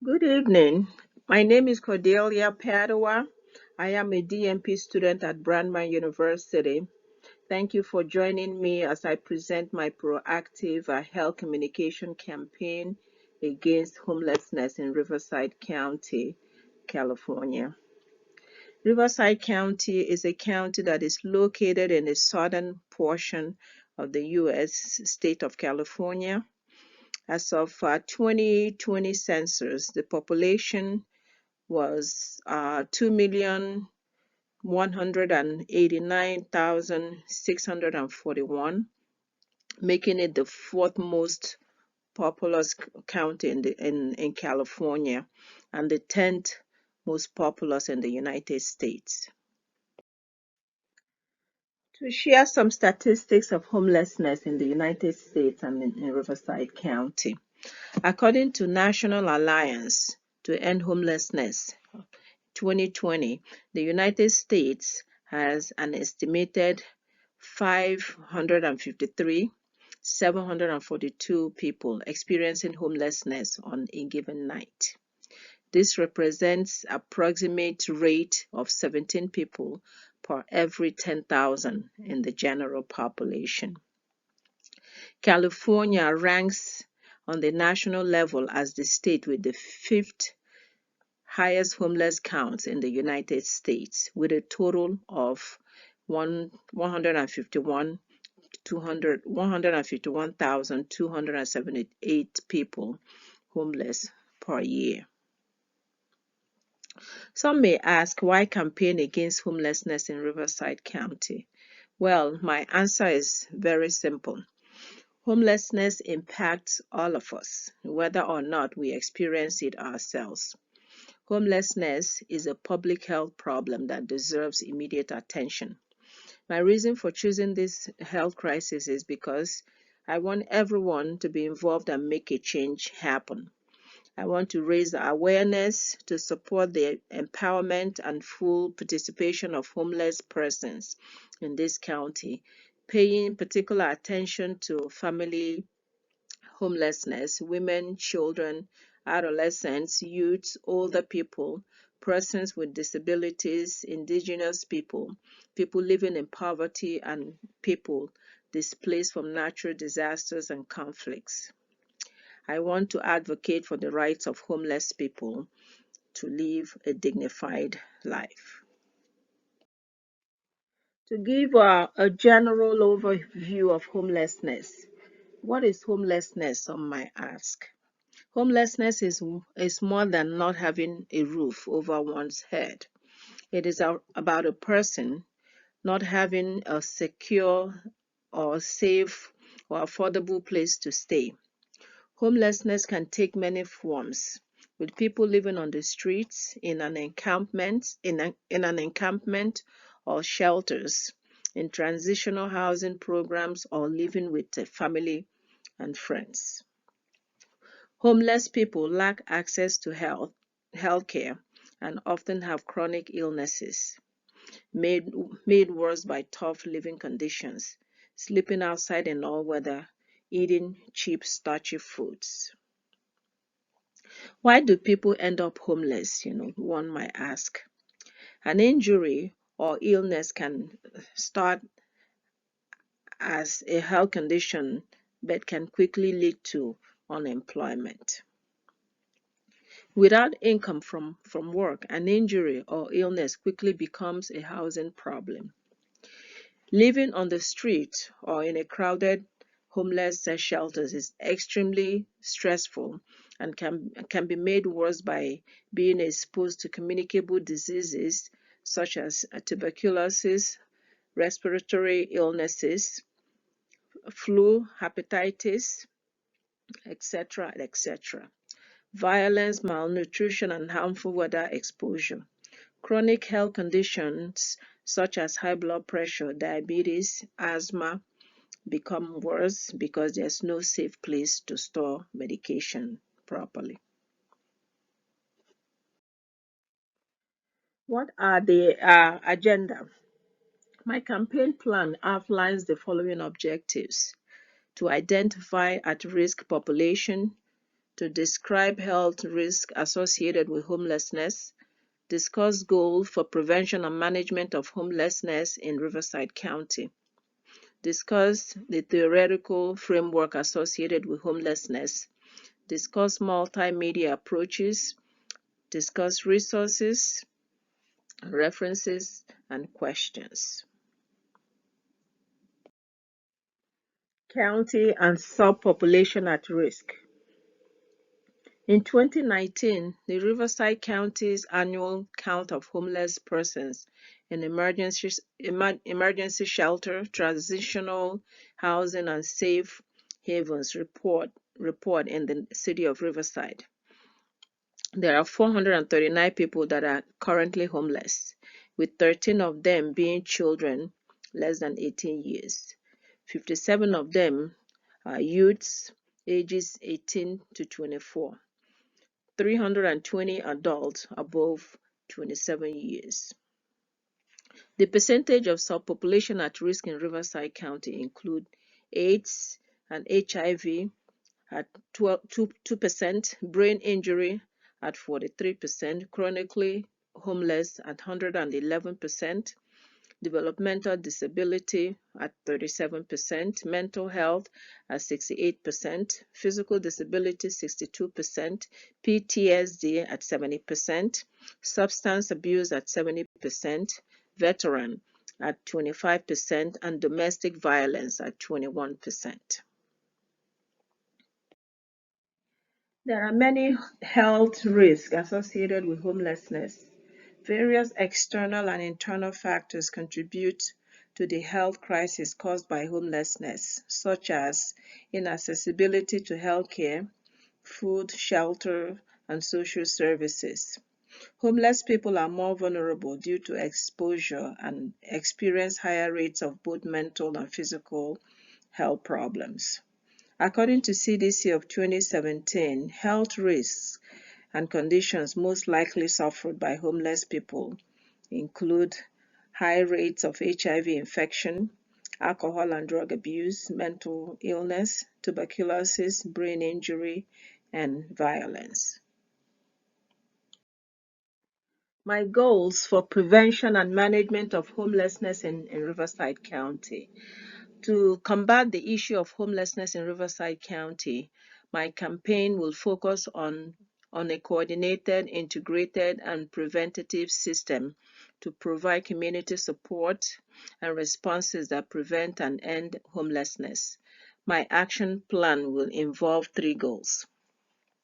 Good evening. My name is Cordelia Padua. I am a DMP student at Brandman University. Thank you for joining me as I present my proactive health communication campaign against homelessness in Riverside County, California. Riverside County is a county that is located in the southern portion of the U.S. state of California. As of 2020 census, the population was 2,189,641, making it the fourth most populous county in California and the 10th most populous in the United States. To share some statistics of homelessness in the United States and in Riverside County. According to National Alliance to End Homelessness 2020, the United States has an estimated 553,742 people experiencing homelessness on a given night. This represents an approximate rate of 17 people per every 10,000 in the general population. California ranks on the national level as the state with the fifth highest homeless count in the United States, with a total of 151,278 people homeless per year. Some may ask, why campaign against homelessness in Riverside County? Well, my answer is very simple. Homelessness impacts all of us, whether or not we experience it ourselves. Homelessness is a public health problem that deserves immediate attention. My reason for choosing this health crisis is because I want everyone to be involved and make a change happen. I want to raise the awareness to support the empowerment and full participation of homeless persons in this county, paying particular attention to family homelessness, women, children, adolescents, youths, older people, persons with disabilities, indigenous people, people living in poverty, and people displaced from natural disasters and conflicts. I want to advocate for the rights of homeless people to live a dignified life. To give a general overview of homelessness, what is homelessness, some might ask? Homelessness is more than not having a roof over one's head. It is about a person not having a secure or safe or affordable place to stay. Homelessness can take many forms, with people living on the streets, in an encampment or shelters, in transitional housing programs, or living with a family and friends. Homeless people lack access to health care and often have chronic illnesses, made worse by tough living conditions, sleeping outside in all weather, eating cheap, starchy foods. Why do people end up homeless? One might ask. An injury or illness can start as a health condition but can quickly lead to unemployment. Without income from work, an injury or illness quickly becomes a housing problem. Living on the street or in a crowded homeless shelters is extremely stressful and can be made worse by being exposed to communicable diseases such as tuberculosis, respiratory illnesses, flu, hepatitis, etc., etc. Violence, malnutrition, and harmful weather exposure. Chronic health conditions such as high blood pressure, diabetes, asthma become worse because there's no safe place to store medication properly. What are the agenda? My campaign plan outlines the following objectives: to identify at-risk population, to describe health risks associated with homelessness, discuss goals for prevention and management of homelessness in Riverside County, discuss the theoretical framework associated with homelessness, discuss multimedia approaches, discuss resources, references, and questions. County and subpopulation at risk. In 2019, the Riverside County's annual count of homeless persons in emergency shelter, transitional housing, and safe havens report in the city of Riverside. There are 439 people that are currently homeless, with 13 of them being children less than 18 years. 57 of them are youths ages 18 to 24. 320 adults above 27 years. The percentage of subpopulation at risk in Riverside County include AIDS and HIV at 2%, brain injury at 43%, chronically homeless at 111%, developmental disability at 37%, mental health at 68%, physical disability 62%, PTSD at 70%, substance abuse at 70%, veteran at 25%, and domestic violence at 21%. There are many health risks associated with homelessness. Various external and internal factors contribute to the health crisis caused by homelessness, such as inaccessibility to health care, food, shelter, and social services. Homeless people are more vulnerable due to exposure and experience higher rates of both mental and physical health problems. According to CDC of 2017, health risks and conditions most likely suffered by homeless people include high rates of HIV infection, alcohol and drug abuse, mental illness, tuberculosis, brain injury, and violence. My goals for prevention and management of homelessness in Riverside County. To combat the issue of homelessness in Riverside County, my campaign will focus on a coordinated, integrated, and preventative system to provide community support and responses that prevent and end homelessness. My action plan will involve 3 goals.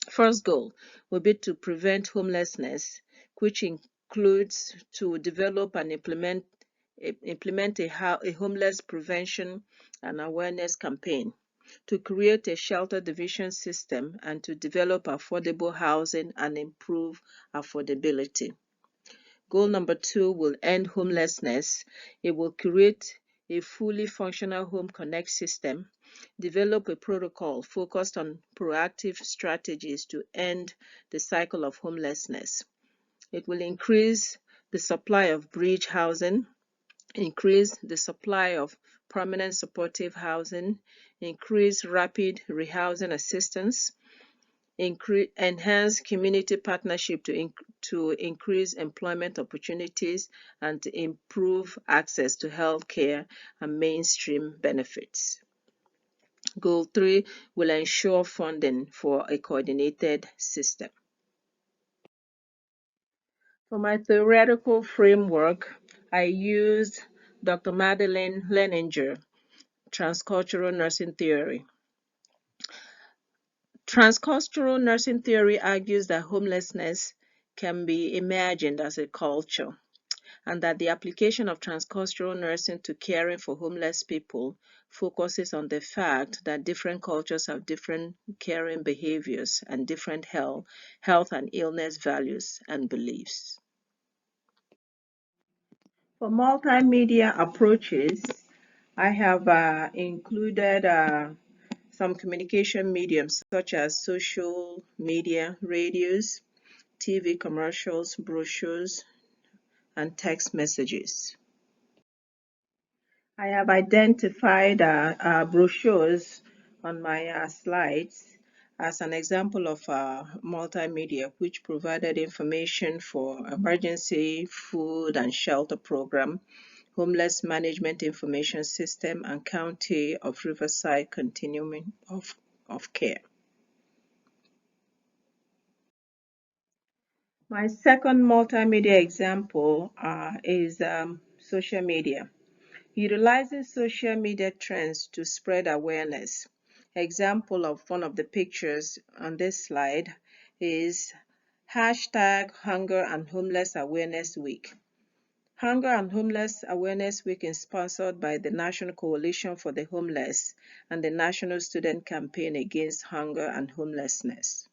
First goal will be to prevent homelessness, which includes to develop and implement a homeless prevention and awareness campaign, to create a shelter division system, and to develop affordable housing and improve affordability. Goal number 2 will end homelessness. It will create a fully functional Home Connect system, develop a protocol focused on proactive strategies to end the cycle of homelessness. It will increase the supply of bridge housing, increase the supply of permanent supportive housing, increase rapid rehousing assistance, enhance community partnership to increase employment opportunities, and to improve access to health care and mainstream benefits. Goal 3 will ensure funding for a coordinated system. For my theoretical framework, I used Dr. Madeleine Leninger, Transcultural Nursing Theory. Transcultural nursing theory argues that homelessness can be imagined as a culture, and that the application of transcultural nursing to caring for homeless people focuses on the fact that different cultures have different caring behaviors and different health and illness values and beliefs. For multimedia approaches, I have included some communication mediums such as social media, radios, TV commercials, brochures, and text messages. I have identified brochures on my slides, as an example of multimedia, which provided information for emergency food and shelter program, homeless management information system, and County of Riverside continuum of care. My second multimedia example is social media. Utilizing social media trends to spread awareness. Example of one of the pictures on this slide is hashtag Hunger and Homeless Awareness Week. Hunger and Homeless Awareness Week is sponsored by the National Coalition for the Homeless and the National Student Campaign Against Hunger and Homelessness.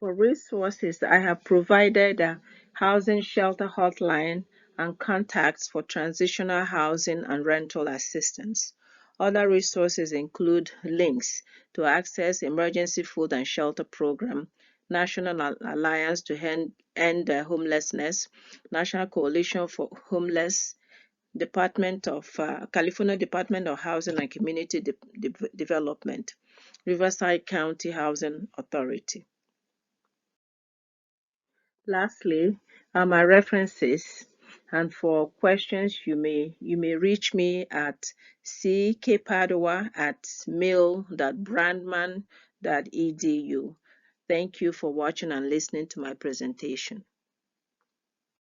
For resources, I have provided a housing shelter hotline and contacts for transitional housing and rental assistance. Other resources include links to access emergency food and shelter program, National Alliance to End Homelessness, National Coalition for Homeless, California Department of Housing and Community Development, Riverside County Housing Authority. Lastly, my references, and for questions you may reach me at ckpadua@mail.brandman.edu. Thank you for watching and listening to my presentation.